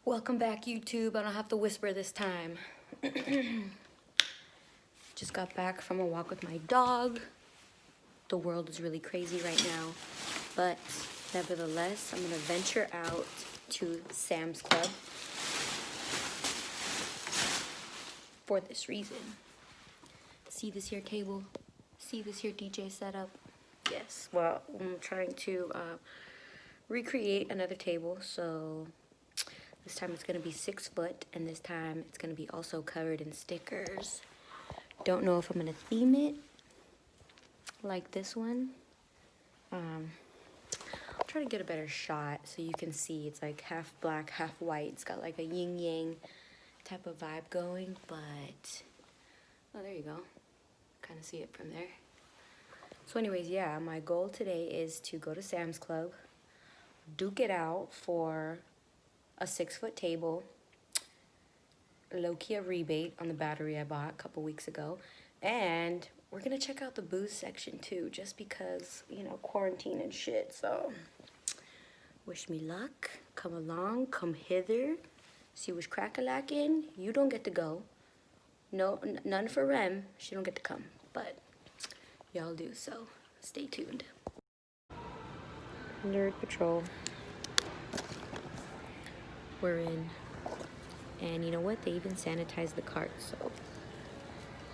Welcome back, YouTube. I don't have to whisper this time. Just got back from a walk with my dog. The world is really crazy right now, but nevertheless, I'm gonna venture out to Sam's Club for this reason. See this here table? See this here DJ setup? Yes. Well, I'm trying to recreate another table, so this time it's going to be 6 foot, and this time it's going to be also covered in stickers. Don't know if I'm going to theme it like this one. I'll try to get a better shot so you can see it's like half black, half white. It's got like a yin-yang type of vibe going, but oh, there you go. Kind of see it from there. So anyways, yeah, my goal today is to go to Sam's Club, duke it out for a 6 foot table, low-key a rebate on the battery I bought a couple weeks ago, and we're gonna check out the booze section too, just because, you know, quarantine and shit. So wish me luck. Come along, come hither, see what's crack-a-lackin'. You don't get to go. No, none for Rem. She don't get to come, but y'all do, so stay tuned. Nerd Patrol. We're in. And you know what? They even sanitized the cart, so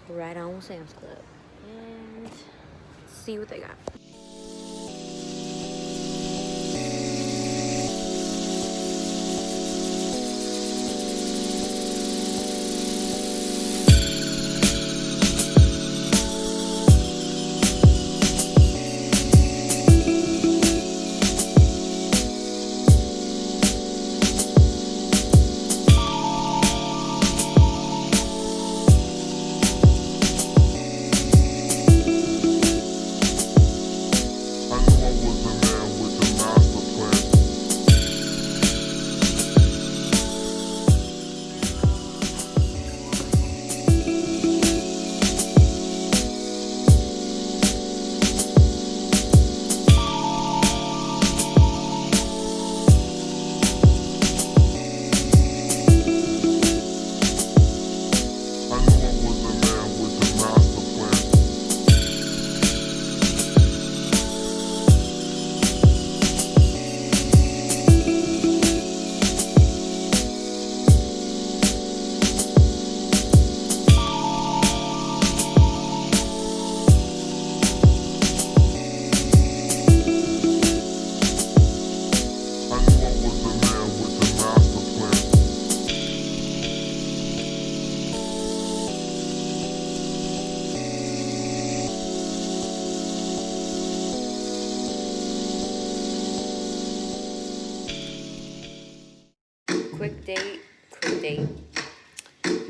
right on with Sam's Club. And let's see what they got.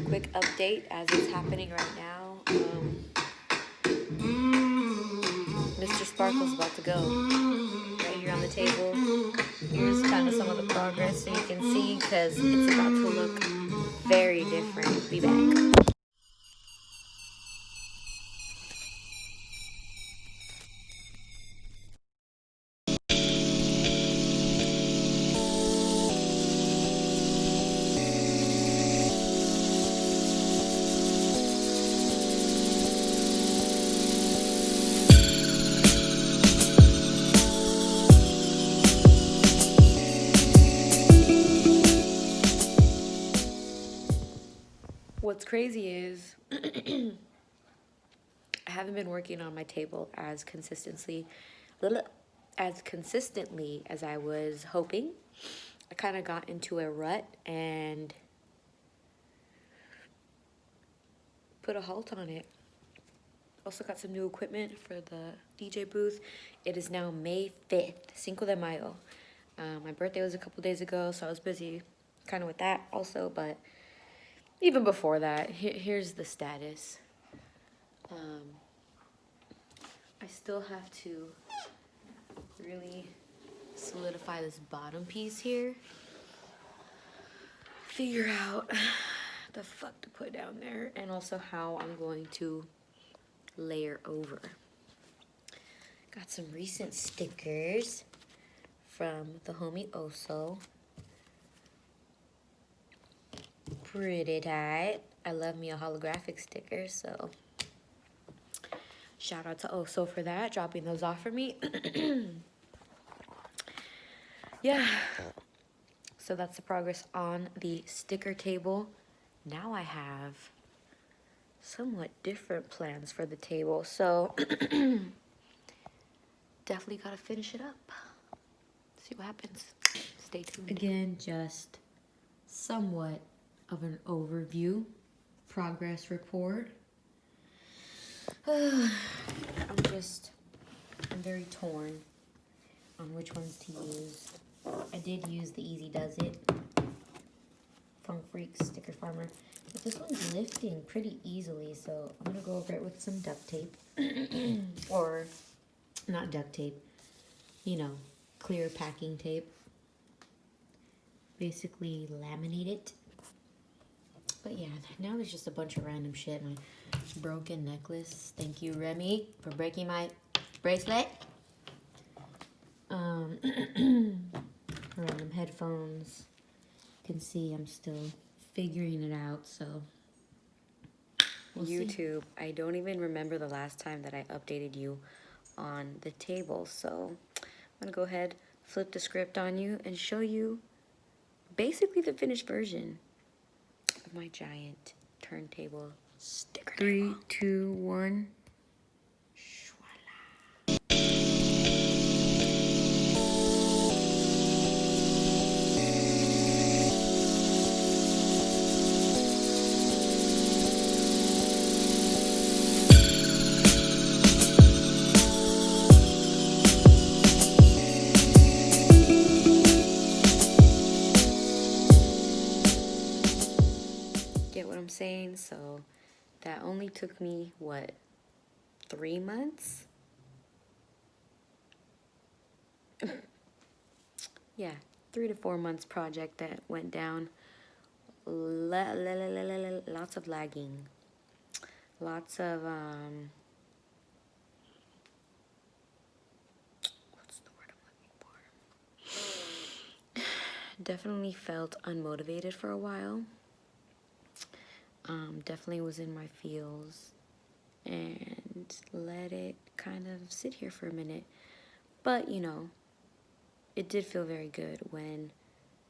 Quick update as it's happening right now. Mr. Sparkle's about to go right here on the table. Here's kind of some of the progress so you can see, because it's about to look very different. Be back. What's crazy is I haven't been working on my table as consistently as I was hoping. I kind of got into a rut and put a halt on it. Also got some new equipment for the DJ booth. It is now May 5th, Cinco de Mayo. My birthday was a couple days ago, so I was busy kind of with that also, but even before that, here's the status. I still have to really solidify this bottom piece here. Figure out the fuck to put down there, and also how I'm going to layer over. Got some recent stickers from the homie Oso. pretty tight. I love me a holographic sticker, so shout out to Oso for that, dropping those off for me. Yeah, so that's the progress on the sticker table. Now I have somewhat different plans for the table, so definitely gotta finish it up. See what happens. Stay tuned. Again, just somewhat of an overview, progress report. I'm very torn on which ones to use. I did use the Easy Does It Funk Freaks Sticker Farmer, but this one's lifting pretty easily, so I'm gonna go over it with some duct tape. Or not duct tape, you know, clear packing tape. Basically laminate it. But yeah, now there's just a bunch of random shit. My broken necklace. Thank you, Remy, for breaking my bracelet. Random headphones. You can see I'm still figuring it out, so we'll YouTube, see. I don't even remember the last time that I updated you on the table, so I'm gonna go ahead, flip the script on you, and show you basically the finished version of my giant turntable sticker. 3, 2, 1. Get what I'm saying? So that only took me, what, 3 months? Yeah, 3 to 4 months project that went down. Lots of lagging. Lots of, what's the word I'm looking for? Definitely felt unmotivated for a while. Definitely was in my feels and let it kind of sit here for a minute. But, you know, it did feel very good when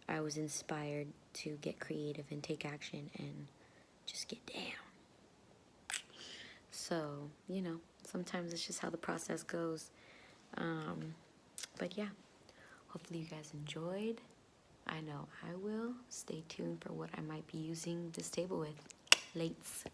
I was inspired to get creative and take action and just get down. So, you know, sometimes it's just how the process goes. But yeah, hopefully you guys enjoyed. I know I will. Stay tuned for what I might be using this table with. Lates.